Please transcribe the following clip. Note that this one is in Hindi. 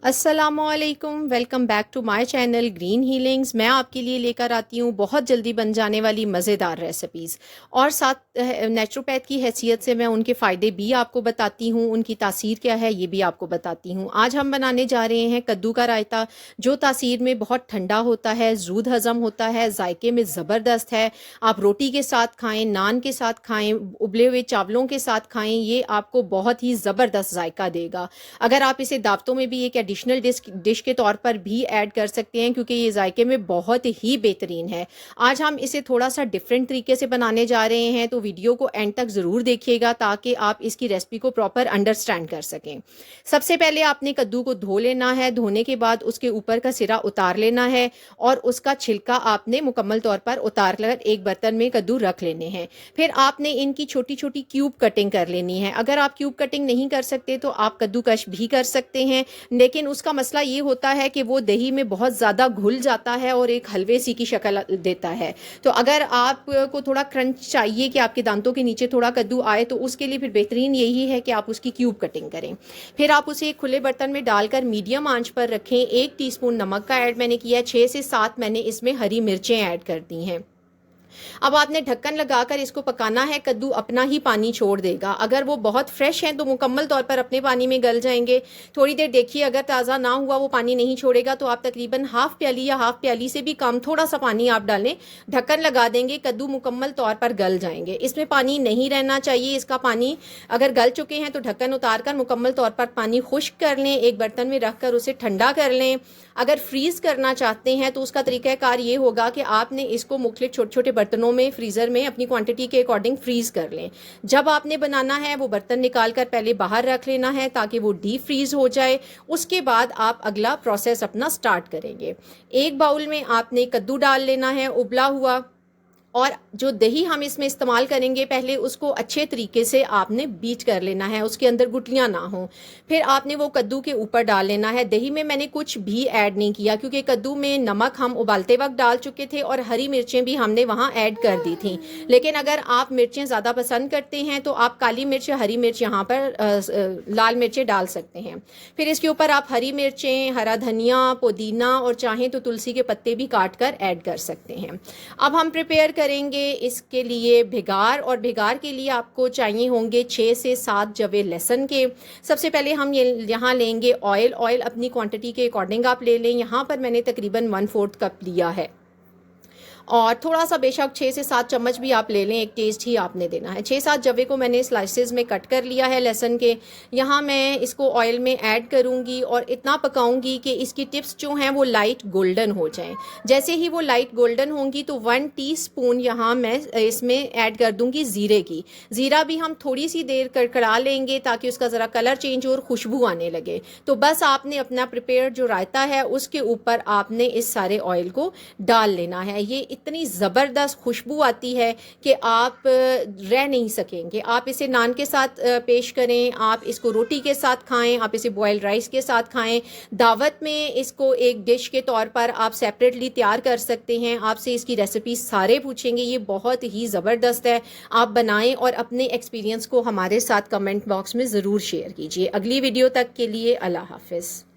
अस्सलामुअलैकुम, welcome back to my channel Green Healings. मैं आपके लिए लेकर आती हूँ बहुत जल्दी बन जाने वाली मज़ेदार रेसिपीज़ और साथ नेचुरोपैथ की हैसियत से मैं उनके फ़ायदे भी आपको बताती हूँ, उनकी तासीर क्या है ये भी आपको बताती हूँ। आज हम बनाने जा रहे हैं कद्दू का रायता, जो तासीर में बहुत ठंडा होता है, ज़ूद हज़म होता है, जायके में ज़बरदस्त है। आप रोटी के साथ खाएँ, नान के साथ खाएँ, उबले हुए चावलों के साथ खाएँ, ये आपको बहुत ही ज़बरदस्त जायका देगा। अगर आप इसे दावतों में भी एक एडिशनल डिश के तौर पर भी ऐड कर सकते हैं, क्योंकि ये जायके में बहुत ही बेहतरीन है। आज हम इसे थोड़ा सा डिफरेंट तरीके से बनाने जा रहे हैं, तो वीडियो को एंड तक ज़रूर देखिएगा ताकि आप इसकी रेसिपी को प्रॉपर अंडरस्टैंड कर सकें। सबसे पहले आपने कद्दू को धो लेना है। धोने के बाद उसके ऊपर का सिरा उतार लेना है और उसका छिलका आपने मुकम्मल तौर पर उतार कर एक बर्तन में कद्दू रख लेने हैं। फिर आपने इनकी छोटी छोटी क्यूब कटिंग कर लेनी है। अगर आप क्यूब कटिंग नहीं कर सकते तो आप कद्दूकश भी कर सकते हैं, लेकिन उसका मसला ये होता है कि वो दही में बहुत ज़्यादा घुल जाता है और एक हलवे सी की शक्ल देता है। तो अगर आपको थोड़ा क्रंच चाहिए कि आपके दांतों के नीचे थोड़ा कद्दू आए, तो उसके लिए फिर बेहतरीन यही है कि आप उसकी क्यूब कटिंग करें। फिर आप उसे एक खुले बर्तन में डालकर मीडियम आंच पर रखें। 1 टीस्पून नमक का ऐड मैंने किया है, 6 से 7 मैंने इसमें हरी मिर्चें ऐड कर दी हैं। अब आपने ढक्कन लगाकर इसको पकाना है। कद्दू अपना ही पानी छोड़ देगा। अगर वो बहुत फ्रेश हैं तो मुकम्मल तौर पर अपने पानी में गल जाएंगे। थोड़ी देर देखिए, अगर ताज़ा ना हुआ वो पानी नहीं छोड़ेगा तो आप तकरीबन हाफ प्याली या हाफ प्याली से भी कम थोड़ा सा पानी आप डालें, ढक्कन लगा देंगे, कद्दू मुकम्मल तौर पर गल जाएंगे। इसमें पानी नहीं रहना चाहिए। इसका पानी अगर गल चुके हैं तो ढक्कन उतार कर मुकम्मल तौर पर पानी खुश्क कर लें, एक बर्तन में रख कर उसे ठंडा कर लें। अगर फ्रीज़ करना चाहते हैं तो उसका तरीक़ाकार ये होगा कि आपने इसको मुख्तलिफ छोटे छोटे बर्तनों में फ्रीज़र में अपनी क्वांटिटी के अकॉर्डिंग फ्रीज़ कर लें। जब आपने बनाना है वो बर्तन निकाल कर पहले बाहर रख लेना है ताकि वो डीप फ्रीज़ हो जाए। उसके बाद आप अगला प्रोसेस अपना स्टार्ट करेंगे। एक बाउल में आपने कद्दू डाल लेना है उबला हुआ, और जो दही हम इसमें इस्तेमाल करेंगे पहले उसको अच्छे तरीके से आपने बीट कर लेना है, उसके अंदर गुठलियाँ ना हों। फिर आपने वो कद्दू के ऊपर डाल लेना है। दही में मैंने कुछ भी ऐड नहीं किया क्योंकि कद्दू में नमक हम उबालते वक्त डाल चुके थे और हरी मिर्चें भी हमने वहाँ ऐड कर दी थी। लेकिन अगर आप मिर्चें ज़्यादा पसंद करते हैं तो आप काली मिर्च, हरी मिर्च यहाँ पर लाल मिर्चें डाल सकते हैं। फिर इसके ऊपर आप हरी मिर्चें, हरा धनिया, पुदीना और चाहें तो तुलसी के पत्ते भी काट कर ऐड कर सकते हैं। अब हम प्रिपेयर करेंगे इसके लिए भिगार, और भिगार के लिए आपको चाहिए होंगे 6 से 7 जवे लहसुन के। सबसे पहले हम ये यहाँ लेंगे ऑयल। ऑयल अपनी क्वांटिटी के अकॉर्डिंग आप ले लें। यहाँ पर मैंने तकरीबन 1/4 कप लिया है, और थोड़ा सा बेशक 6 से 7 चम्मच भी आप ले लें, एक टेस्ट ही आपने देना है। 6-7 जवे को मैंने स्लाइसेस में कट कर लिया है लहसुन के। यहाँ मैं इसको ऑयल में ऐड करूँगी और इतना पकाऊंगी कि इसकी टिप्स जो हैं वो लाइट गोल्डन हो जाएं। जैसे ही वो लाइट गोल्डन होंगी तो 1 टीस्पून यहाँ मैं इसमें ऐड कर दूँगी ज़ीरे की। ज़ीरा भी हम थोड़ी सी देर कड़कड़ा लेंगे ताकि उसका ज़रा कलर चेंज हो और खुशबू आने लगे। तो बस आपने अपना प्रिपेयर जो रायता है उसके ऊपर आपने इस सारे ऑयल को डाल लेना है। ये इतनी ज़बरदस्त खुशबू आती है कि आप रह नहीं सकेंगे। आप इसे नान के साथ पेश करें, आप इसको रोटी के साथ खाएं, आप इसे बॉयल्ड राइस के साथ खाएं। दावत में इसको एक डिश के तौर पर आप सेपरेटली तैयार कर सकते हैं। आपसे इसकी रेसिपी सारे पूछेंगे, ये बहुत ही ज़बरदस्त है। आप बनाएं और अपने एक्सपीरियंस को हमारे साथ कमेंट बॉक्स में ज़रूर शेयर कीजिए। अगली वीडियो तक के लिए अल्लाह हाफ़िज़।